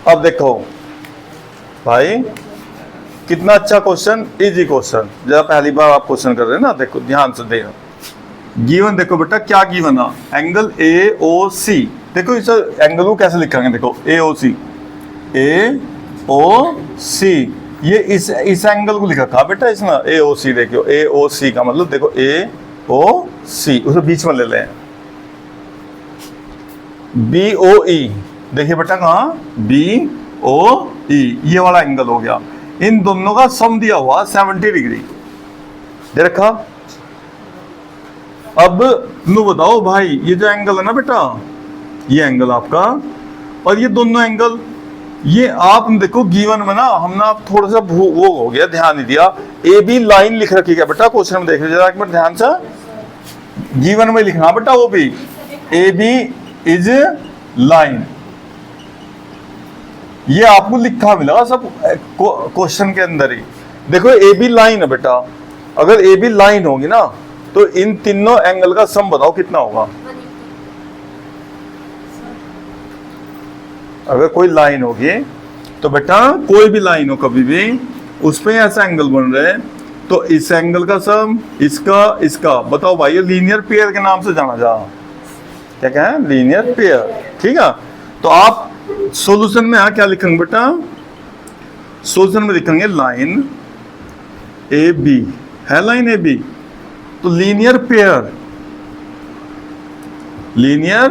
अब देखो भाई कितना अच्छा क्वेश्चन, इजी क्वेश्चन। जब पहली बार आप क्वेश्चन कर रहे हैं ना, देखो ध्यान से देखो। गिवन देखो बेटा क्या गिवन है, एंगल ए ओ सी। देखो इस एंगल को कैसे लिखेंगे, देखो ए ओ सी, ए ओ सी, ये इस एंगल को लिखा था बेटा इसमें ए ओ सी। देखो ए ओ सी का मतलब देखो ए ओ सी, उसे बीच में ले लें। बी ओ ई, देखिए बेटा कहाँ, बी ओ ई, ये वाला एंगल हो गया। इन दोनों का सम दिया हुआ 70 डिग्री दे रखा। अब नु बताओ भाई, ये जो एंगल है ना बेटा, ये एंगल आपका और ये दोनों एंगल, ये आप देखो गिवन में ना हमने आप थोड़ा सा वो हो गया, ध्यान नहीं दिया। ए बी लाइन लिख रखी है बेटा, क्वेश्चन में देख लीजिए जरा एक बार ध्यान से, गिवन में लिखना बेटा वो भी, ए बी इज लाइन, ये आपको लिखा मिला सब क्वेश्चन के अंदर ही। देखो ए बी लाइन है बेटा, अगर ए बी लाइन होगी ना तो इन तीनों एंगल का सम बताओ कितना होगा। अगर कोई लाइन होगी तो बेटा कोई भी लाइन हो कभी भी, उस पे ऐसा एंगल बन रहे तो इस एंगल का सम इसका इसका बताओ भाई, ये लीनियर पेयर के नाम से जाना जा, क्या कहें, लीनियर पेयर। ठीक है, तो आप सॉल्यूशन में क्या लिखेंगे बेटा, सॉल्यूशन में लिखेंगे लाइन ए बी है, लाइन ए बी, तो लीनियर पेयर, लीनियर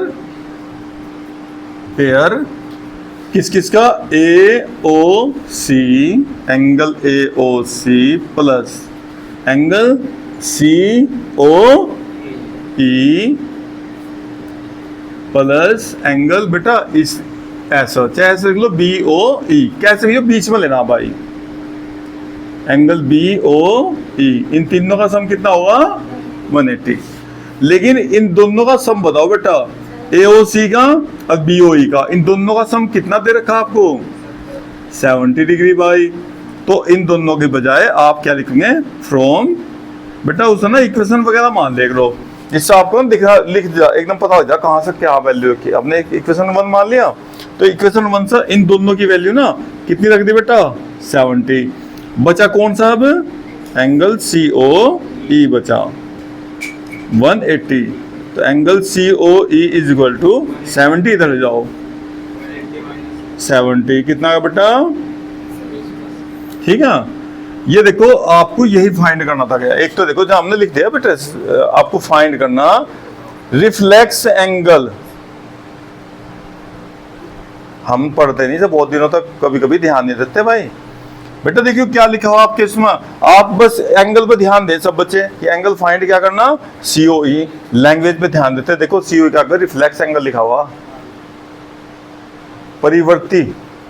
पेयर किस किस का, A O C, angle A O C plus angle C O E plus angle बेटा इस ऐसा, चाहे ऐसे लिख लो बी ओ ई, कैसे लिखो बीच में लेना भाई, एंगल बी ओ ई, इन तीनों का सम कितना होगा 180। लेकिन इन दोनों का सम बताओ बेटा, ए ओ सी का और बी ओ ई का, इन दोनों का सम कितना दे रखा आपको 70 डिग्री भाई। तो इन दोनों के बजाय आप क्या लिखेंगे, फ्रॉम, बेटा उसे ना इक्वेशन वगैरह मान देख लो, जिससे आपको लिख दिया एकदम पता हो जाए कहाँ से क्या वैल्यू रखी। आपने इक्वेशन 1 मान लिया तो इक्वेशन 1 से इन दोनों की वैल्यू ना कितनी रख दी बेटा 70। बचा कौन सा, अब एंगल सी ओ ई बचा 180, तो angle C O E is equal to 70, इधर जाओ 70 कितना का बेटा, ठीक है। ये देखो आपको यही फाइंड करना था क्या, एक तो देखो जो हमने लिख दिया बेटा, आपको फाइंड करना रिफ्लेक्स एंगल। हम पढ़ते नहीं, जब बहुत दिनों तक कभी कभी ध्यान नहीं देते भाई। बेटा देखियो क्या लिखा हुआ आपके इसमें, आप बस एंगल पे ध्यान दें सब बच्चे, कि एंगल फाइंड क्या करना, सीओई, लैंग्वेज पे ध्यान देते। देखो सीओई क्या कर, रिफ्लेक्स एंगल लिखा हुआ, परिवर्ती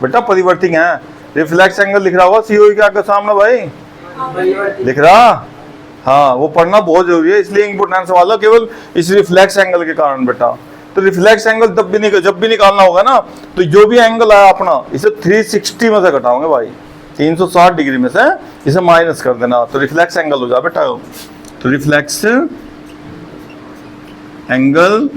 बेटा, परिवर्ती है, रिफ्लेक्स एंगल लिख रहा होगा सीओई के आगे सामने भाई, दिख रहा, हाँ वो पढ़ना बहुत जरूरी है, इसलिए इंपोर्टेंट सवाल है केवल इस रिफ्लेक्स एंगल के कारण बेटा। तो रिफ्लेक्स एंगल जब भी निकालना होगा ना, तो जो भी एंगल आया अपना इसे 360 में से घटाओगे भाई, 360 डिग्री में से इसे माइनस कर देना, तो रिफ्लेक्स एंगल हो जाए बेटा। तो रिफ्लेक्स एंगल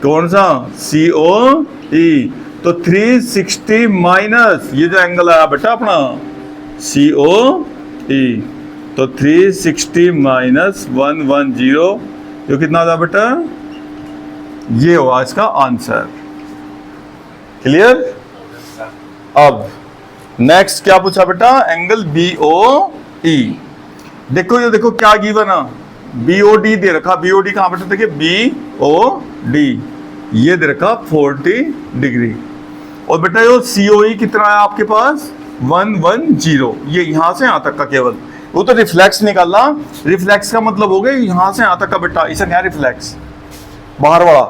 कौन सा, सी ओ ई, तो 360 माइनस ये जो एंगल आया बेटा अपना सी ओ ई, तो 360 माइनस 110, जो कितना था बेटा, ये हुआ इसका आंसर। क्लियर। अब नेक्स्ट क्या पूछा बेटा, एंगल बी ओ ई। देखो ये देखो क्या गिवन है, बी ओ डी दे रखा, बी ओ डी कहां बेटा, देखिए बी ओ डी, ये दे रखा 40 डिग्री, और बेटा ये सीओई कितना है आपके पास 110, ये यहां से यहां तक का केवल, वो तो रिफ्लेक्स निकालना, रिफ्लेक्स का मतलब हो गया यहां से यहां तक का बेटा, इसे क्या रिफ्लेक्स, बाहर वाला,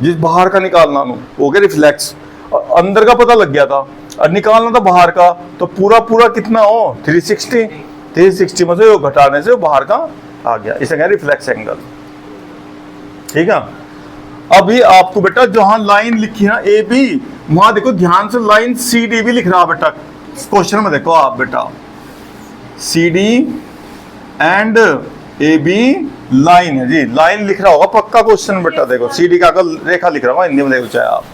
जिस बाहर का निकालना हो गया रिफ्लेक्स, अंदर का पता लग गया था और निकालना था बाहर का, तो पूरा पूरा कितना हो 360 में से वो घटाने से वो बाहर का आ गया, इसे क्या रिफ्लेक्स एंगल। ठीक है। अभी आपको बेटा जहां लाइन लिखी है ए बी, वहां देखो ध्यान से लाइन सी डी भी लिख रहा बेटा, क्वेश्चन में देखो आप बेटा, C D and A B line है जी, लाइन लिख रहा होगा पक्का क्वेश्चन बेटा, देखो सी डी का रेखा लिख रहा होगा हिंदी में, देखो चाहे आप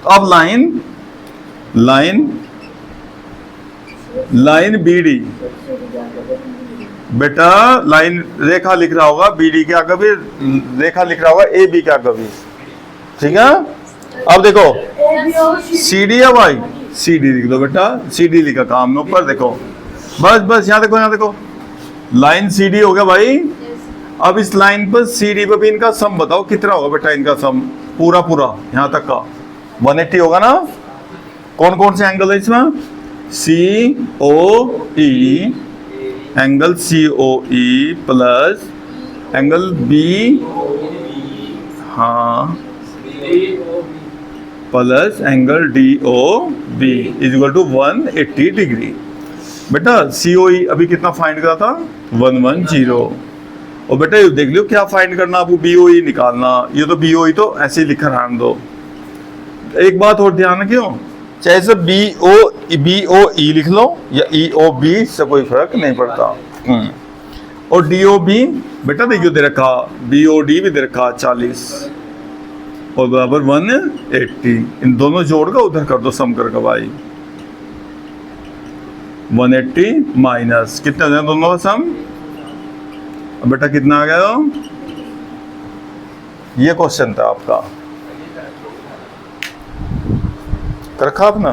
तो अब लाइन बी डी, बेटा लाइन रेखा लिख रहा होगा, बी डी के आगे भी रेखा लिख रहा होगा, ए बी के आगे भी, ठीक है। अब देखो सी डी है भाई, सी डी लिख दो बेटा, सी डी लिखा काम में ऊपर देखो, बस यहाँ देखो, यहाँ देखो, लाइन सी डी हो गया भाई। अब इस लाइन पर सी डी पर भी इनका सम बताओ कितना होगा बेटा, इनका सम पूरा यहाँ तक का 180 होगा ना। कौन कौन से एंगल है इसमें, C O E, angle C O E plus angle B, हाँ, plus angle D O B is equal to 180 degree. बेटा सी ओ ई अभी कितना फाइंड करा था, 110। और बेटा ये देख लो क्या फाइंड करना, आपको बी ओ ई निकालना। ये तो बी ओ ई तो ऐसे ही लिखा रहने दो। एक बात और ध्यान रखियो, चाहे से बी ओ ई लिख लो या ई ओ बी, से कोई फर्क नहीं पड़ता। और डी ओ बी बेटा देखियो दे रखा, बी ओ डी भी दे रखा 40 और बराबर 180। इन दोनों जोड़ का उधर कर दो सम करके भाई, 180 माइनस कितने हो जाए दोनों का सम, बेटा कितना आ गया। ये क्वेश्चन था आपका, कर रखा आपने।